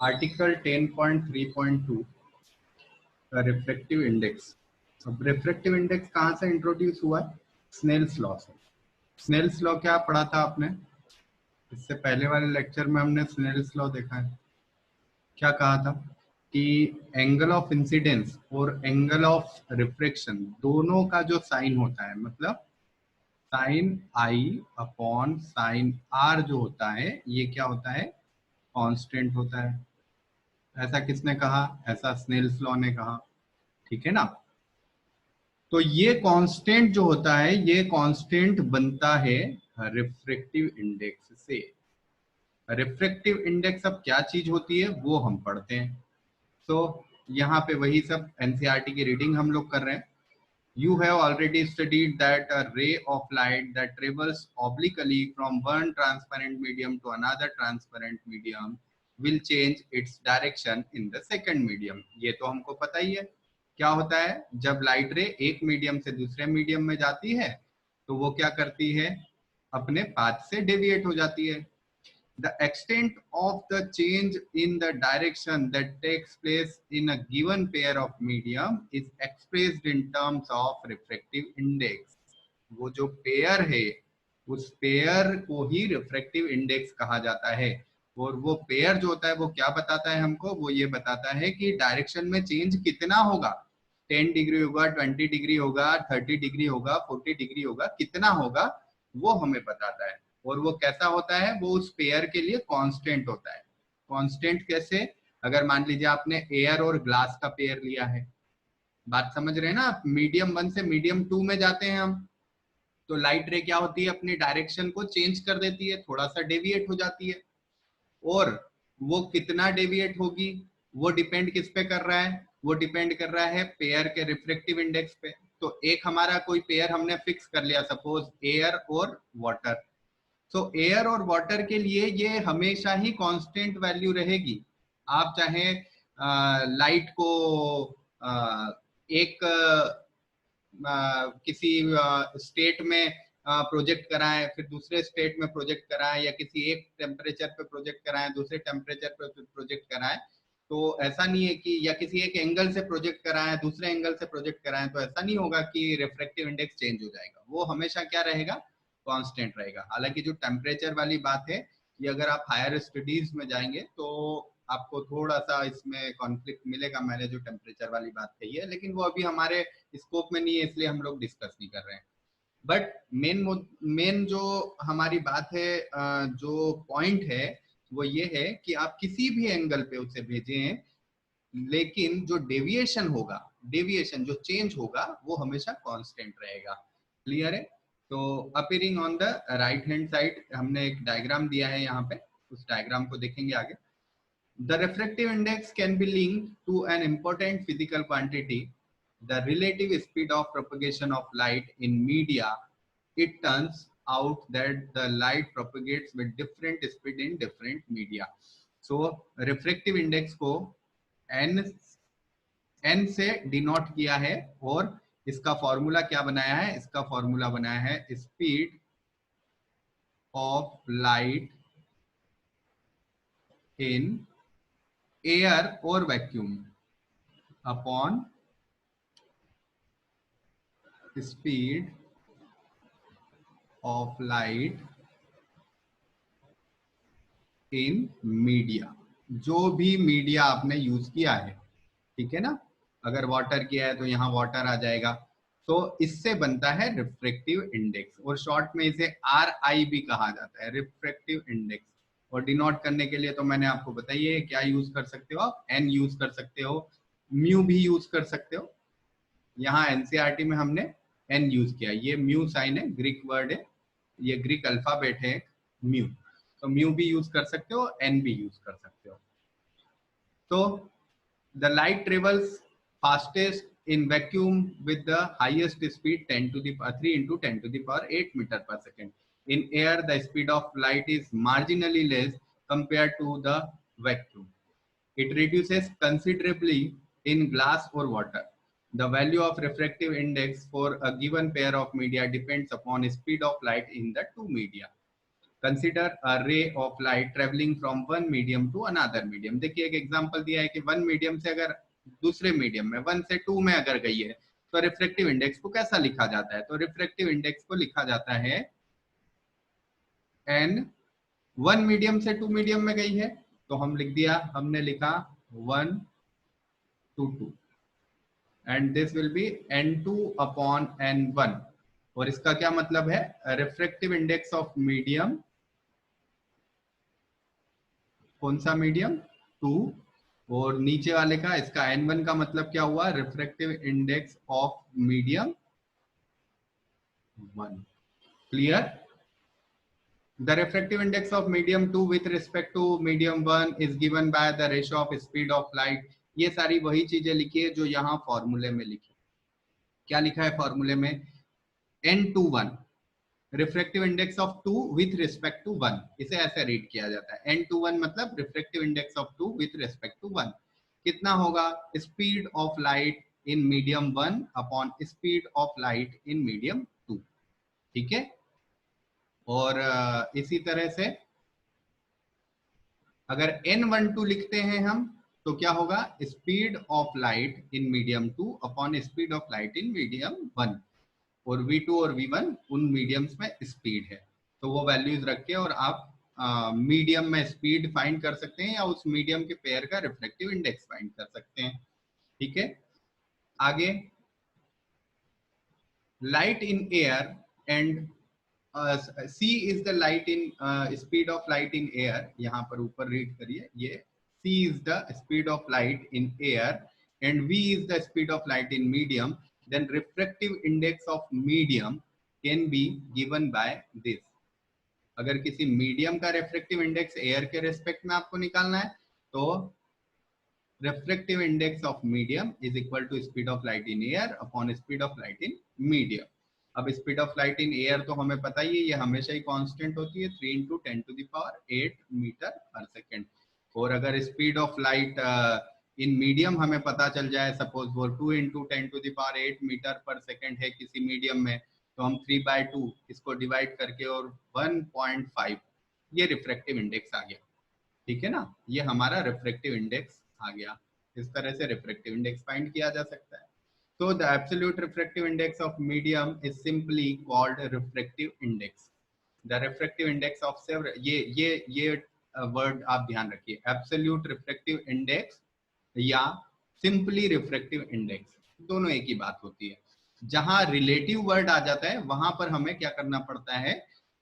Article 10.3.2 refractive index. अब refractive index कहाँ से इंट्रोड्यूस हुआ है? स्नेल्स लॉ से। स्नेल्स लॉ क्या पढ़ा था आपने? इससे पहले वाले लेक्चर में हमने स्नेल्स लॉ देखा है। क्या कहा था कि एंगल ऑफ इंसिडेंस और एंगल ऑफ रिफ्रैक्शन दोनों का जो साइन होता है, मतलब sine i upon sine r जो होता है, ये क्या होता है? कांस्टेंट होता है। ऐसा किसने कहा? ऐसा स्नेल्स लॉ ने कहा, ठीक है ना। तो ये कांस्टेंट जो होता है, ये कांस्टेंट बनता है रिफ्रैक्टिव इंडेक्स से। रिफ्रैक्टिव इंडेक्स अब क्या चीज होती है वो हम पढ़ते हैं। तो यहाँ पे वही सब एनसीईआरटी की रीडिंग हम लोग कर रहे हैं। You have already studied that a ray of light that travels obliquely from one transparent medium to another transparent medium will change its direction in the second medium. ये तो हमको पता ही है। क्या होता है जब लाइट रे एक मीडियम से दूसरे मीडियम में जाती है तो वो क्या करती है? अपने पाथ से डेविएट हो जाती है। The extent of the change in the direction that takes place in a given pair of medium is expressed in terms of refractive index. वो जो पेयर है उस पेयर को ही रिफ्रैक्टिव इंडेक्स कहा जाता है। और वो पेयर जो होता है वो क्या बताता है हमको? वो ये बताता है कि डायरेक्शन में चेंज कितना होगा। 10 डिग्री होगा, 20 डिग्री होगा, 30 डिग्री होगा, 40 डिग्री होगा, कितना होगा वो हमें बताता है। और वो कैसा होता है? वो उस पेयर के लिए कांस्टेंट होता है। कांस्टेंट कैसे? अगर मान लीजिए आपने एयर और ग्लास का पेयर लिया है, बात समझ रहे हैं ना आप? मीडियम 1 से मीडियम 2 में जाते हैं हम, तो लाइट रे क्या होती है? अपनी डायरेक्शन को चेंज कर देती है, थोड़ा सा डेविएट हो जाती है। और वो कितना डेविएट होगी वो डिपेंड किस पे कर रहा है? वो डिपेंड कर रहा है पेयर के रिफ्रैक्टिव इंडेक्स पे। तो एक हमारा कोई पेयर हमने फिक्स कर लिया, सपोज एयर और वाटर। तो एयर और वाटर के लिए ये हमेशा ही कांस्टेंट वैल्यू रहेगी। आप चाहे लाइट को एक किसी स्टेट में प्रोजेक्ट कराएं, फिर दूसरे स्टेट में प्रोजेक्ट कराएं, या किसी एक टेम्परेचर पे प्रोजेक्ट कराएं, दूसरे टेम्परेचर पे प्रोजेक्ट कराएं, तो ऐसा नहीं है कि, या किसी एक एंगल से प्रोजेक्ट कराएं, दूसरे एंगल से प्रोजेक्ट कराएं, तो ऐसा नहीं होगा कि रिफ्रैक्टिव इंडेक्स चेंज हो जाएगा। वो हमेशा क्या रहेगा? कांस्टेंट रहेगा। हालांकि जो टेम्परेचर वाली बात है, ये अगर आप हायर स्टडीज में जाएंगे तो आपको थोड़ा सा इसमें कॉन्फ्लिक्ट मिलेगा। मैंने जो टेम्परेचर वाली बात कही है, लेकिन वो अभी हमारे स्कोप में नहीं है, इसलिए हम लोग डिस्कस नहीं कर रहे हैं। बट मेन जो हमारी बात है, जो पॉइंट है वो ये है कि आप किसी भी एंगल पे उसे भेजें, लेकिन जो डेविएशन होगा, डेविएशन जो चेंज होगा, वो हमेशा कांस्टेंट रहेगा। क्लियर है? तो appearing on the right hand side हमने एक डायग्राम दिया है यहाँ पे, उस डायग्राम को देखेंगे आगे। The refractive index can be linked to an important physical quantity, the relative speed of propagation of light in media. It turns out that the light propagates with different speed in different media. So refractive index को n से denote किया है, और इसका formula क्या बनाया है? इसका फॉर्मूला बनाया है speed of light in air और vacuum upon speed of light in media. जो भी मीडिया आपने यूज किया है, ठीक है ना। अगर वाटर किया है तो यहाँ वाटर आ जाएगा। तो इससे बनता है रिफ्रैक्टिव इंडेक्स, और शॉर्ट में इसे RI भी कहा जाता है, रिफ्रैक्टिव इंडेक्स। और डिनोट करने के लिए तो मैंने आपको बताइए क्या यूज कर सकते हो आप? n यूज कर सकते हो, म्यू भी यूज कर सकते हो। यहाँ एनसीईआरटी में हमने n यूज किया। ये म्यू साइन है, ग्रीक वर्ड है, ये ग्रीक अल्फाबेट है म्यू। तो म्यू भी यूज कर सकते हो, n भी यूज कर सकते हो। तो the light travels fastest in vacuum with the highest speed 10 to the power 3 into 10 to the power 8 meter per second. In air, the speed of light is marginally less compared to the vacuum. It reduces considerably in glass or water. The value of refractive index for a given pair of media depends upon speed of light in the two media. Consider a ray of light travelling from one medium to another medium. देखिए एक example दिया है कि one medium से अगर दूसरे medium में 1 से 2 में अगर गई है तो रिफ्रैक्टिव इंडेक्स को कैसा लिखा जाता है? तो रिफ्रैक्टिव इंडेक्स को लिखा जाता है एन, 1 मीडियम से 2 मीडियम में गई है तो हम लिख दिया, हमने लिखा 1 to 2 and this will be n2 upon n1। और इसका क्या मतलब है? रिफ्रैक्टिव इंडेक्स ऑफ मीडियम, कौन सा मीडियम? 2, और नीचे वाले का इसका n1 का मतलब क्या हुआ? Refractive index of medium 1। Clear? The refractive index of medium 2 with respect to medium 1 is given by the ratio of speed of light। ये सारी वही चीजें लिखी है जो यहाँ फॉर्मूले में लिखी। क्या लिखा है फॉर्मूले में? n21 refractive index of 2 with respect to 1, इसे ऐसे रीड किया जाता है। n21 मतलब refractive index of 2 with respect to 1 कितना होगा? Speed of light in medium 1 upon speed of light in medium 2। ठीक है? और इसी तरह से अगर n12 लिखते हैं हम तो क्या होगा? Speed of light in medium 2 upon speed of light in medium 1, और v2 और v1 उन मीडियम्स में स्पीड है। तो वो वैल्यूज रख के और आप मीडियम में स्पीड फाइंड कर सकते हैं या उस मीडियम के पेयर का रिफ्लेक्टिव इंडेक्स फाइंड कर सकते हैं। ठीक है? आगे, light in air and c is the light in speed of light in air। यहाँ पर ऊपर रीड करिए, ये c is the speed of light in air and v is the speed of light in medium, then refractive index of medium can be given by this। अगर किसी medium का refractive index air के respect में आपको निकालना है तो refractive index of medium is equal to speed of light in air upon speed of light in medium. अब speed of light in air तो हमें पता ही है, ये हमेशा ही कांस्टेंट होती है, 3 into 10⁸ मीटर पर सेकेंड। और अगर speed of light in medium हमें पता चल जाए, सपोज वो 2 into 10⁸ मीटर पर सेकेंड है किसी मीडियम में, तो हम 3/2 इसको डिवाइड करके और 1.5 ये रिफ्रैक्टिव इंडेक्स आ गया। ठीक है ना? ये हमारा रिफ्रैक्टिव इंडेक्स आ गया। इस तरह से रिफ्रैक्टिव इंडेक्स फाइंड किया जा सकता है। So the absolute refractive index of medium is simply called refractive index। The refractive index of several, ये वर्ड आप ध्यान रखिए, absolute refractive index या simply refractive index, दोनों एक ही बात होती है। जहां रिलेटिव वर्ड आ जाता है वहां पर हमें क्या करना पड़ता है?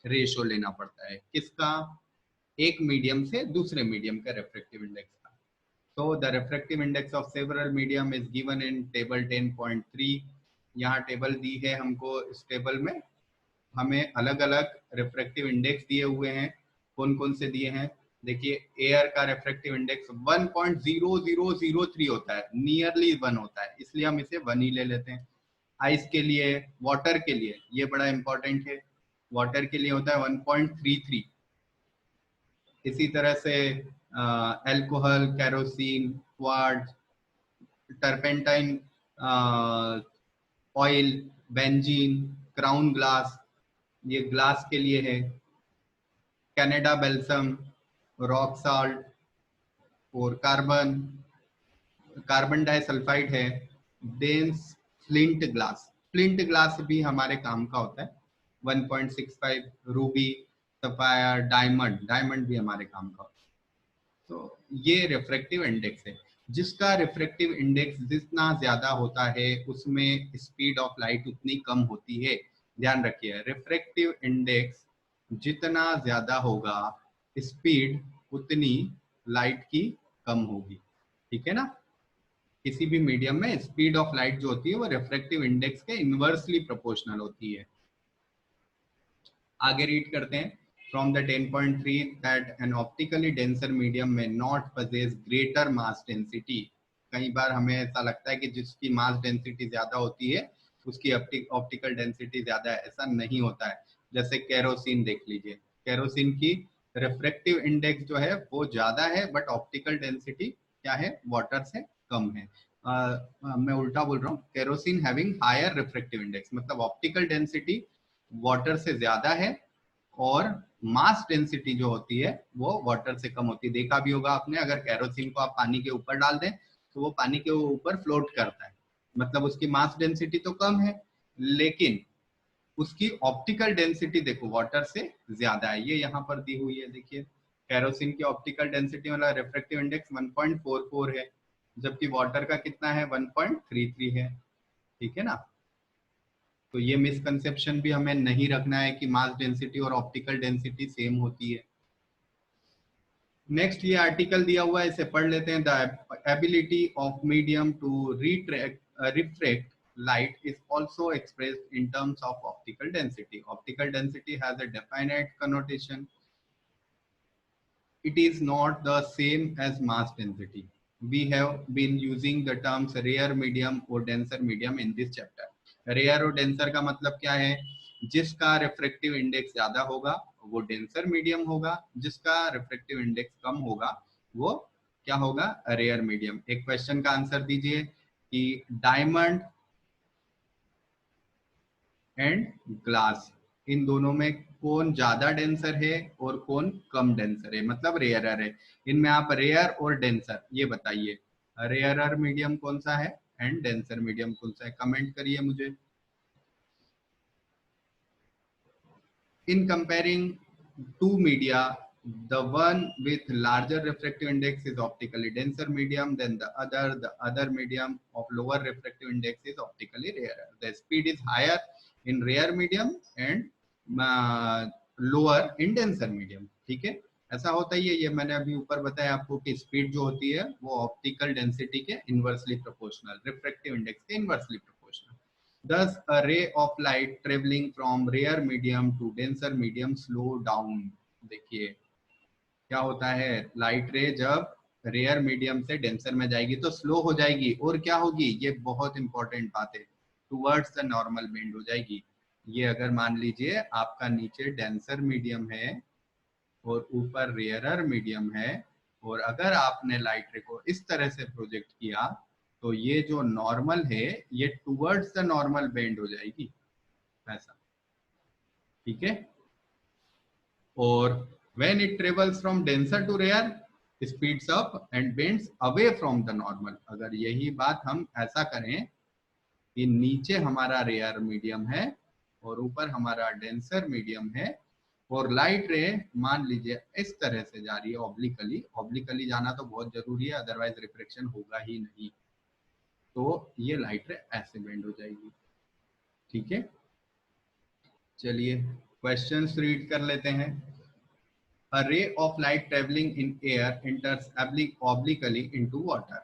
रेशो लेना पड़ता है। किसका? एक मीडियम से दूसरे मीडियम का refractive index. So the refractive index of several medium is given in table 10.3। यहाँ टेबल दी है हमको, इस टेबल में हमें अलग अलग रिफ्रैक्टिव इंडेक्स दिए हुए हैं। कौन कौन से दिए हैं? देखिए, एयर का रिफ्रैक्टिव इंडेक्स 1.0003 होता है, नियरली 1 होता है, इसलिए हम इसे 1 ही ले लेते हैं। आइस के लिए, वाटर के लिए, ये बड़ा इंपॉर्टेंट है, वाटर के लिए होता है 1.33। इसी तरह से alcohol, kerosene, quartz, turpentine oil, benzene, crown glass, ये ग्लास के लिए है, कनाडा बेल्सम, रॉक साल्ट, और कार्बन डाइसल्फाइड है, dense flint glass. Flint glass भी हमारे काम का होता है, 1.65, रूबी, सफायर, डायमंड भी हमारे काम का होता है। तो ये रिफ्रैक्टिव इंडेक्स है। जिसका रिफ्रैक्टिव इंडेक्स जितना ज्यादा होता है उसमें स्पीड ऑफ लाइट उतनी कम होती है। ध्यान रखिए, रिफ्रैक्टिव इंडेक्स जितना ज्यादा होगा स्पीड उतनी लाइट की कम होगी। ठीक है ना? किसी भी मीडियम में स्पीड ऑफ लाइट जो होती है वो रिफ्रैक्टिव इंडेक्स के इनवर्सली प्रोपोर्शनल होती है। आगे रीड करते हैं। From the 10.3 that an optically denser medium may not possess greater mass density। कई बार हमें ऐसा लगता है कि जिसकी मास डेंसिटी ज्यादा होती है उसकी ऑप्टिकल डेंसिटी ज्यादा है, ऐसा नहीं होता है। जैसे केरोसिन देख लीजिए, केरोसिन की रिफ्रैक्टिव इंडेक्स जो है वो ज्यादा है, बट ऑप्टिकल डेंसिटी क्या है? वाटर से कम है। मैं उल्टा बोल रहा हूँ, kerosene having higher refractive index, मतलब ऑप्टिकल डेंसिटी वाटर से ज्यादा है और मास डेंसिटी जो होती है वो वाटर से कम होती है। देखा भी होगा आपने, अगर केरोसिन को आप पानी के ऊपर डाल दें तो वो पानी के ऊपर फ्लोट करता है, मतलब उसकी मास डेंसिटी तो कम है, लेकिन उसकी ऑप्टिकल डेंसिटी देखो वाटर से ज्यादा है। ये यहाँ पर दी हुई है, देखिए केरोसिन की ऑप्टिकल डेंसिटी मतलब रिफ्रैक्टिव इंडेक्स 1.44 है, जबकि वाटर का कितना है 1.33 है। ठीक है ना, तो ये मिसकंसेप्शन भी हमें नहीं रखना है कि मास डेंसिटी और ऑप्टिकल डेंसिटी सेम होती है। नेक्स्ट ये आर्टिकल दिया हुआ है, इसे पढ़ लेते हैं। The ability of medium to refract light is also expressed in terms of optical density. Optical density has a definite connotation. It is not the same as mass density. We have been using the terms rare medium or denser medium in this chapter. Rare और denser का मतलब क्या है? जिसका refractive index ज्यादा होगा वो denser medium होगा, जिसका रिफ्रैक्टिव इंडेक्स कम होगा वो क्या होगा? Rare medium. एक क्वेश्चन का आंसर दीजिए कि डायमंड एंड ग्लास, इन दोनों में कौन ज्यादा डेंसर है और कौन कम डेंसर है, मतलब रेयरर है। इनमें आप रेयर और डेंसर ये बताइए, रेयरर मीडियम कौन सा है एंड डेंसर मीडियम कौन सा है, कमेंट करिए मुझे। In comparing two media, the one with larger refractive index is optically denser medium than the other medium of lower refractive index is optically rarer. The speed is higher in rare medium and lower in denser medium. ठीक है, ऐसा होता ही है। ये मैंने अभी ऊपर बताया आपको कि स्पीड जो होती है वो ऑप्टिकल डेंसिटी के इनवर्सली प्रोपोर्शनल, रिफ्रैक्टिव इंडेक्स के inversely proportional. Thus, a ray of light traveling from rare medium to denser medium slow down. देखिए क्या होता है, लाइट रे जब रेयर मीडियम से डेंसर में जाएगी तो स्लो हो जाएगी और क्या होगी, ये बहुत इंपॉर्टेंट बात है, टुवर्ड्स द नॉर्मल बेंड हो जाएगी। ये अगर मान लीजिए आपका नीचे डेंसर मीडियम है और ऊपर रेयरर मीडियम है, और अगर आपने लाइट रे को इस तरह से प्रोजेक्ट किया तो ये जो नॉर्मल है ये टुवर्ड्स द नॉर्मल बेंड हो जाएगी, ऐसा। ठीक है, और when it travels from denser to rare speeds up and bends away from the normal. अगर यही बात हम ऐसा करें कि नीचे हमारा रेयर मीडियम है और ऊपर हमारा डेंसर मीडियम है, और लाइट रे मान लीजिए इस तरह से जा रही है ऑब्लिकली, ऑब्लिकली जाना तो बहुत जरूरी है अदरवाइज रिफ्लेक्शन होगा ही नहीं, तो ये लाइट रे ऐसे बेंड हो जाएगी। ठीक है, चलिए क्वेश्चंस रीड कर लेते हैं। A ray of light traveling in air enters obliquely into water.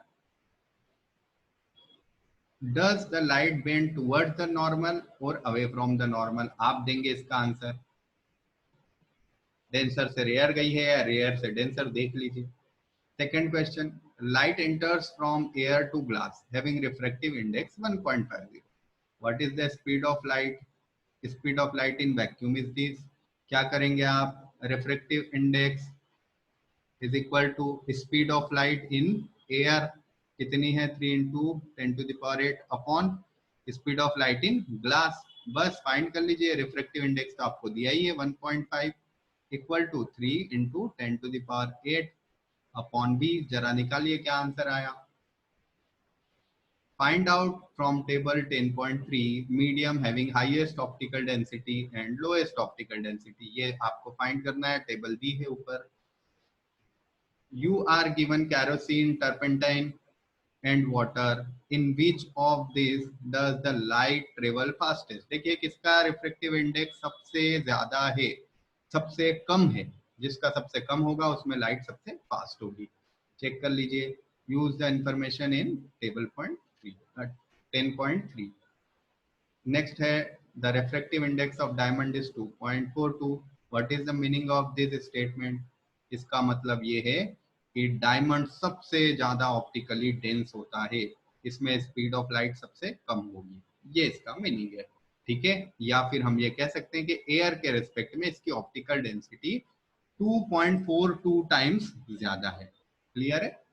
Does the light bend towards the normal or away from the normal? आप देंगे इसका आंसर। डेंसर से रेयर गई है या रेयर से डेंसर, देख लीजिए। Second question, light enters from air to glass having refractive index 1.50. What is the speed of light? Speed of light in vacuum is this. क्या करेंगे आप, refractive index is equal to speed of light in air कितनी है, 3 into 10⁸ upon speed of light in glass. बस find कर लीजिए, refractive index तो आपको दिया ही है 1.5 equal to 3 into 10⁸ upon b. जरा निकालिए क्या आंसर आया। Find out from table 10.3 medium having highest optical density and lowest optical density. ये आपको find करना है, टेबल दी है ऊपर। You are given kerosene, turpentine and water. In which of these does the light travel fastest? देखिए किसका refractive index सबसे ज्यादा है, सबसे कम है, जिसका सबसे कम होगा उसमें लाइट सबसे फास्ट होगी। चेक कर लीजिए, use the information in table 10.3। Next है, the refractive index of diamond is 2.42। What is the meaning of this statement? इसका मतलब ये है कि डायमंड सबसे ज्यादा ऑप्टिकली डेंस होता है, इसमें स्पीड ऑफ लाइट सबसे कम होगी, ये इसका मीनिंग है। ठीक है, या फिर हम ये कह सकते हैं कि एयर के रिस्पेक्ट में इसकी ऑप्टिकल डेंसिटी 2.42 टाइम्स ज्यादा है। क्लियर है?